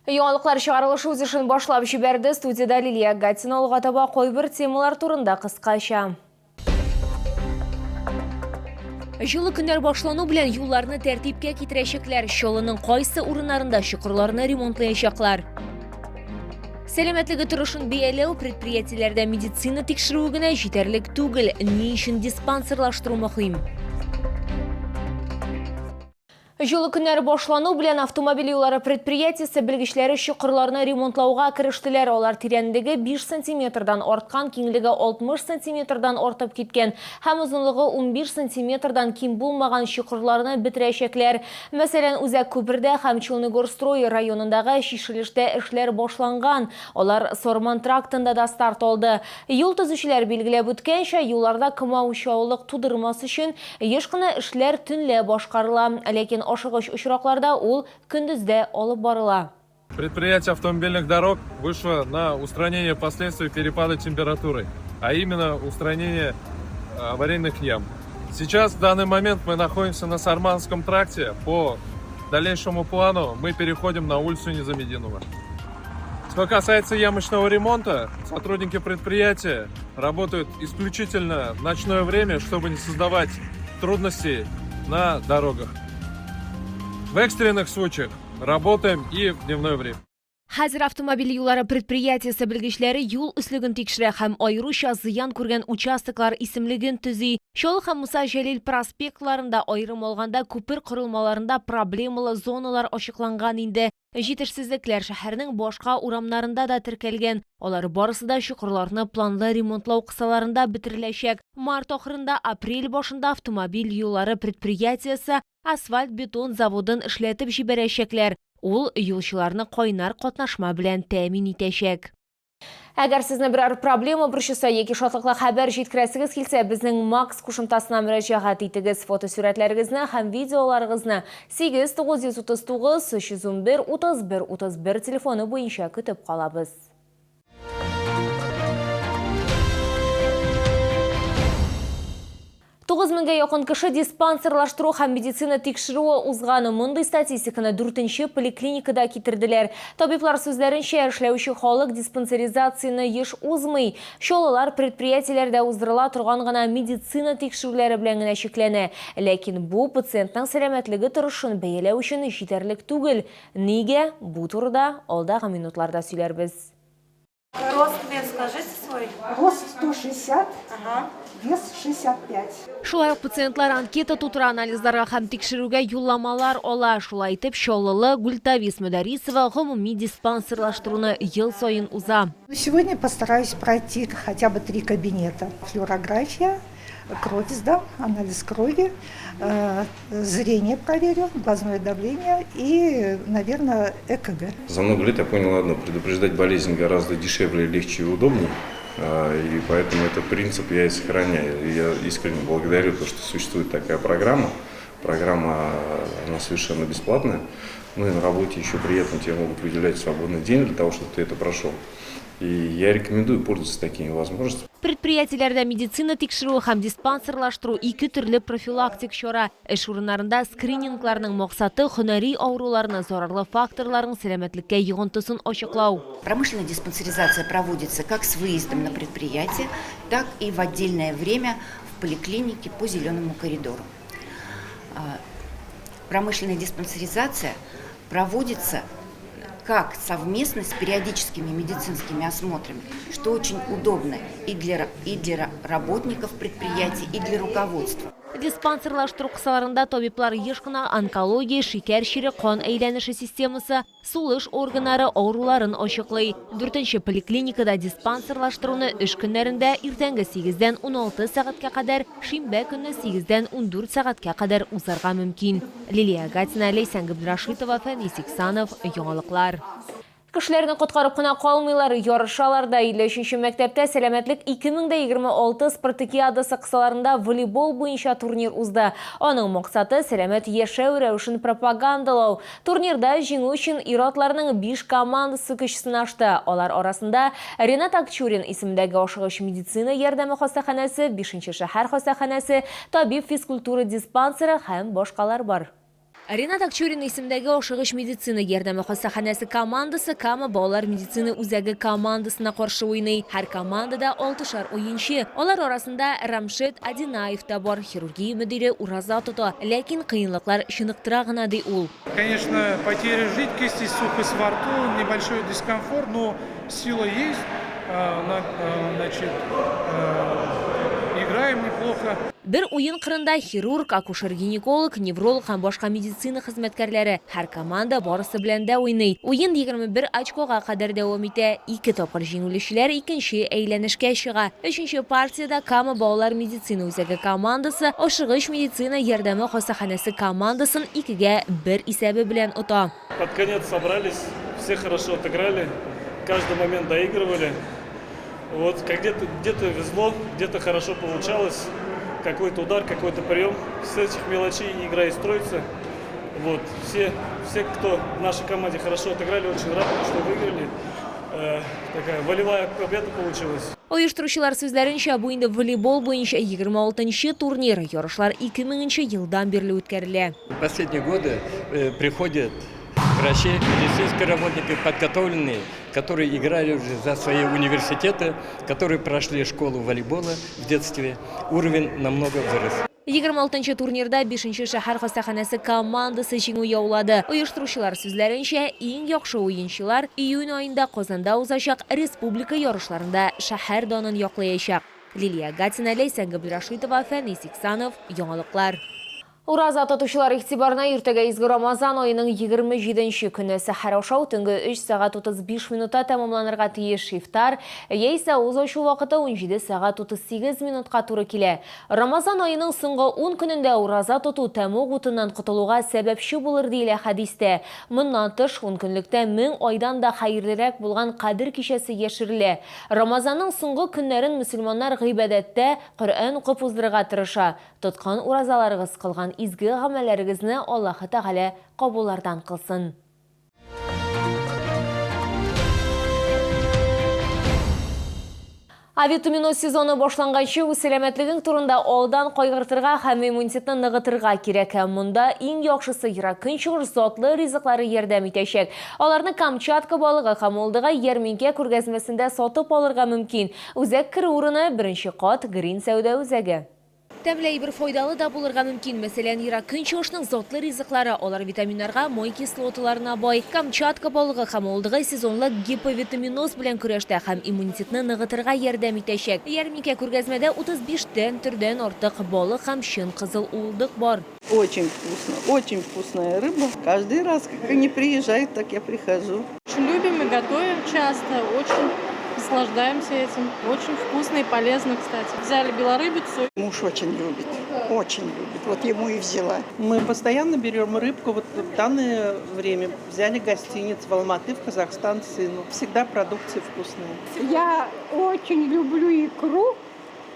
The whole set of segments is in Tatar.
Яңалыклар чыгарылышы үз эшен башлап җибәрде. Студияда Лилия Гатина алга таба кайбер темалар турында кыскача. Җылы көннәр башлану белән юлларны тәртипкә китерәчәкләр, чалының кайсы урыннарында чокырларны ремонтлаячаклар. Сәламәтлеге торышын бәяләү предприятиеләрдә медицина тикшерүе генә җитәрлек түгел. Ни өчен диспансерлаштыру мөһим? Җылы көннәр башлану белән автомобиль юллары предприятиесе белгечләре чокырларны ремонтлауга керештеләр. Алар тирәнлеге 5 сантиметрдан арткан, киңлеге 60 сантиметрдан артып киткән һәм озынлыгы 15 сантиметрдан ким булмаган чокырларны бетерәчәкләр. Мәсәлән, Үзәк күпердә һәм Челногорстрой районындагы чишелештә эшләр башланган. Алар Сорман трактында да старт алды. Юл төзүчеләр билгеләп үткәнчә, юлларда кымаучаулык тудырмас өчен еш кына эшләр төнлә башкарыла. Ләкин ашыгыч очракларда ул көндүздә алып барыла. Предприятие автомобильных дорог вышло на устранение последствий перепада температуры, а именно устранение аварийных ям. Сейчас, в данный момент, мы находимся на Сарманском тракте. По дальнейшему плану мы переходим на улицу Незамединова. Что касается ямочного ремонта, сотрудники предприятия работают исключительно в ночное время, чтобы не создавать трудностей на дорогах. В экстренных случаях работаем и в дневное время. Хәзер автомобиль юллары предприятиесе белгечләре юл өслеген тикшерә һәм аеруча зыян күргән участоклар исемлеген төзи. Чаллы һәм Муса Җәлил проспектларында аерым алганда күпер корылмаларында проблемалы зоналар ачыкланган инде. Җитешсезлекләр шәһәрнең башка урамнарында да теркәлгән. Алар барысы да чокырларны планлы ремонтлау кысаларында бетереләчәк. Март ахырында, апрель башында автомобиль юллары предприятиесе асфальт-бетон заводын эшләтеп җибәрәчәкләр. Ул юлчыларны кайнар катнашма белән тәэмин итәчәк. Әгәр сезне берәр проблема борчыса яки шатлыклы хәбәр җиткерәсегез килсә, безнең Макс кушымтасына мөрәҗәгать итегез. Фотосурәтләрегезне һәм видеоларыгызны 8939 311 31 31 телефоны буенча көтеп калабыз. 9000-га якын кеше диспансерлаштыру һәм медицина тикшерүе узганы. Мондый статистиканы 4-нче поликлиникада китерделәр. Табиблар сүзләренчә, эшләүче халык диспансеризацияны еш узмый. Чаллылар предприятиеләрдә уздырыла торган гына медицина тикшерүләре белән генә чикләнә. Ләкин бу пациентның сәламәтлеге торышын бәяләү өчен җитәрлек түгел. Нигә? Бу турыда алдагы минутларда сөйләрбез. Рост, вес, скажите свой. Рост 160, вес 65. Шулай ук пациентлар анкета тутыра, анализларга һәм тикшерүгә юлламалар ала. Шулай итеп, Чаллылы Гультавис Мөдәрисова гомуми диспансерлаштыруны ел сайын уза. Сегодня постараюсь пройти хотя бы 3 кабинета. Флюорография, кровь сдам, анализ крови, зрение проверю, глазное давление и, наверное, ЭКГ. За много лет я понял одно: предупреждать болезнь гораздо дешевле, легче и удобнее. И поэтому этот принцип я и сохраняю. Я искренне благодарю то, что существует такая программа. Программа, она совершенно бесплатная. Ну и на работе еще приятно, тебе могут выделять свободный день для того, чтобы ты это прошел. И я рекомендую пользоваться такими возможностями. Предприятиеләрдә медицина тикшерү һәм диспансерлаштыру ике төрле профилактик чара. Эш урыннарында скринингларның максаты һөнәри авыруларны, зарарлы факторларның сәламәтлеккә йогынтысын ачыклау. Промышленная диспансеризация проводится как с выездом на предприятие, так и в отдельное время в поликлинике по зеленому коридору. Промышленная диспансеризация проводится как совместно с периодическими медицинскими осмотрами, что очень удобно и для работников предприятий, и для руководства. Диспансерлаштыру кысаларында табиблар еш кына онкология, шикәр чире, кан әйләнеше системасы, сулыш органнары авыруларын ачыклый. 4-нче поликлиникада диспансерлаштыруны эш көннәрендә иртәнге 8-дән 16 сәгатькә кадәр, шимбә көнне 8-дән 14 сәгатькә кадәр узарга мөмкин. Лилия Гатина, Лейсан Габдрашитова, Фәнис Иксанов, Яңалыклар. Кешеләрне коткарып кына калмыйлар, ярышаларда 53-нче мәктәптә сәламәтлек 2026 спартакиадасы кысаларында волейбол буенча турнир узды. Аның максаты сәламәт яшәү рәвешен пропагандалау. Турнирда җиңү өчен ир-атларның 5 командасы көч сынашты. Алар арасында Ренат Акчурин исемендәге ашыгыч медицина ярдәме хастаханәсе, 5-нче шәһәр хастаханәсе, табиб физкультура диспансеры һәм башкалар бар. Ринат Акчурин исемдәге ашыгыш медицина ярдәме хастаханәсе командасы Кама балалар медицина үзәге командасына каршы уйный. Һәр командада 6 уенчы. Алар арасында Рамшет Адинаев та бар, хирургия мөдире Ураза тота. Ләкин кыенлыклар чыныктыра гына ди ул. Конечно, потеря жидкости, сухость во рту, небольшой дискомфорт, но сила есть. Значит, играем неплохо. Бер уен кырында хирург, акушер-гинеколог, невролог һәм башка медицина хезмәткәрләре һәр команда барысы белән дә уйный. Уен 21 очкога кадәр дәвам итә. 2 тапкыр җиңүлүчеләр икенче әйләнешкә чыга. 3нче партияда Кама балалар медицина үзәге командасы ашыгыш медицина ярдәме хастаханәсе командасын 2-1 исәбе белән ота. Под конец собрались, все хорошо отыграли, каждый момент доигрывали. Вот где-то везло, где-то хорошо получалось. Какой-то удар, какой-то прием. С этих мелочей игра и строится. Вот. Все, кто в нашей команде хорошо отыграли, очень рады, что выиграли. Такая волевая победа получилась. Оештыручылар сүзләренчә, бу инде волейбол буенча 26-нчы турнир. Ярышлар 2000 елдан бирле үткәрелә. В последние годы приходят врачи, медицинские работники, подготовленные, которые играли уже за свои университеты, которые прошли школу волейбола в детстве. Уровень намного вырос. 26-нчы турнирда 5-нче шәһәр хастаханәсе командасы җиңү яулады. Оештыручылар сүзләренчә, иң яхшы уенчылар июнь аенда Казанда узачак республика ярышларында шәһәр данын яклаячак. Лилия Гатина, Лейсан Габдрашитова, Фәнис Иксанов, Яңалыклар. Ураза тотучылар игътибарына иртәгә изге Рамазан аеның 27-нче көне сәхәр ашау төнге 3 сәгать 35 минутта тәмамланырга тиеш ифтар, яисә узачу вакыты 17 сәгать 38 минутка туры килә. Рамазан аеның соңгы 10 көнендә ураза тоту тәмуг утыннан котылуга сәбәпче булыр диелә хәдистә. Моннан тыш 10 көнлектә 1000 айдан да хәерлерәк булган Кадер кичәсе яшерелә. Рамазанның соңгы көннәрен мөселманнар гыйбадәттә Коръән укып уздырырга тырыша. Тоткан уразаларыгыз кылган изге гамәлләрегезне Аллаһы Тәгалә кабуллардан кылсын. Авитаминоз сезоны башланганчы үз сәламәтлегең турында алдан кайгыртырга һәм иммунитетны ныгытырга кирәк. Монда иң яхшысы көнчыгыш затлы ризыклары ярдәм итәчәк. Аларны Камчатка балыгы һәм Молдыга ярминкә күргәзмәсендә сатып алырга мөмкин. Үзәк керү урыны 1-нче кат Green сәүдә үзәге. Тәмләй бер файдалы да булырга мөмкин. Мәсәлән, көнчыгышның затлы ризыклары, алар витаминнарга, май кислоталарына бай. Камчатка балыгы һәм Молдыга сезонлык гиповитаминоз белән көрәштә һәм иммунитетны ныгытырга ярдәм итәчәк. Ярминкә күргәзмәдә 35 төрдән артык балык һәм чын кызыл улдык бар. Очень вкусная рыба. Каждый раз, как они приезжают, так я прихожу. Очень любим и готовим часто, очень наслаждаемся этим. Очень вкусно и полезно, кстати. Взяли белорыбицу. Муж очень любит, Вот ему и взяла. Мы постоянно берем рыбку. Вот в данное время взяли гостиницу в Алматы, в Казахстан сыну. Всегда продукция вкусная. Я очень люблю икру.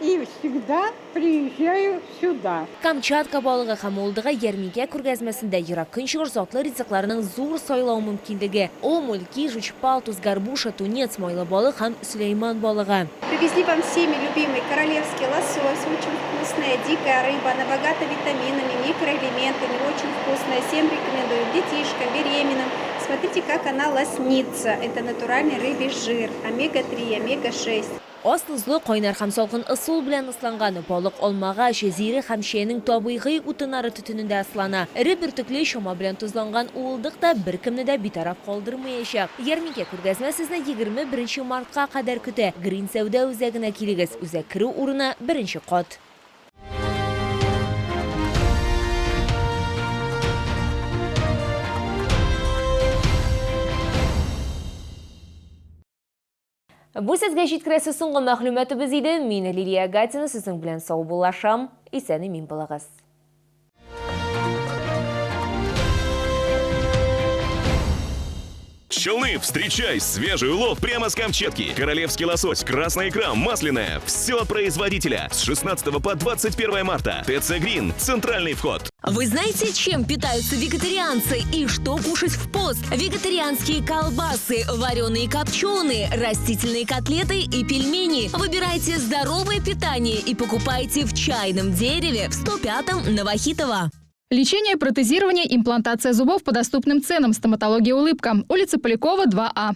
И всегда приезжаю сюда. Камчатка балыгы һәм Молдыга ярминкә күргәзмәсендә көнчыгыш затлы ризыкларның зур сайлау мөмкинлеге. Омульки, жучпал, туз горбуша, тунец, майлы балык һәм Сулейман балыгы. Привезли вам всеми любимый королевский лосось, очень вкусная, дикая рыба, она богата витаминами, микроэлементами, очень вкусная. Всем рекомендую детишкам, беременным. Смотрите, как она лоснится. Это натуральный рыбий жир, омега-3, омега-6. Аслызлы кайнар һәм салкын ысул белән ысланган балык алмага, җезире һәм шәйнең табигый утыннары төтенендә аслана. Эре бөртекле шома белән тузланган улдык та беркемне дә битараф калдырмаячак. Ярминкә күргәзмә сезне 21 мартка кадәр көтә. Green сәүдә үзәгенә килегез. Үзәк керү урыны 1-нче кат. Бу сезгә җиткерәсе соңгы мәгълүматыбыз иде. Мин Лилия Гатина сезнең белән сау булашам. Исән имин булыгыз. Челны, встречай свежий улов прямо с Камчатки. Королевский лосось, красная икра, масляная. Все от производителя. С 16 по 21 марта. ТЦ Green. Центральный вход. Вы знаете, чем питаются вегетарианцы и что кушать в пост? Вегетарианские колбасы, вареные копченые, растительные котлеты и пельмени. Выбирайте здоровое питание и покупайте в чайном дереве в 105-м Новохитово. Лечение, протезирование, имплантация зубов по доступным ценам. Стоматология «Улыбка». Улица Полякова, 2А.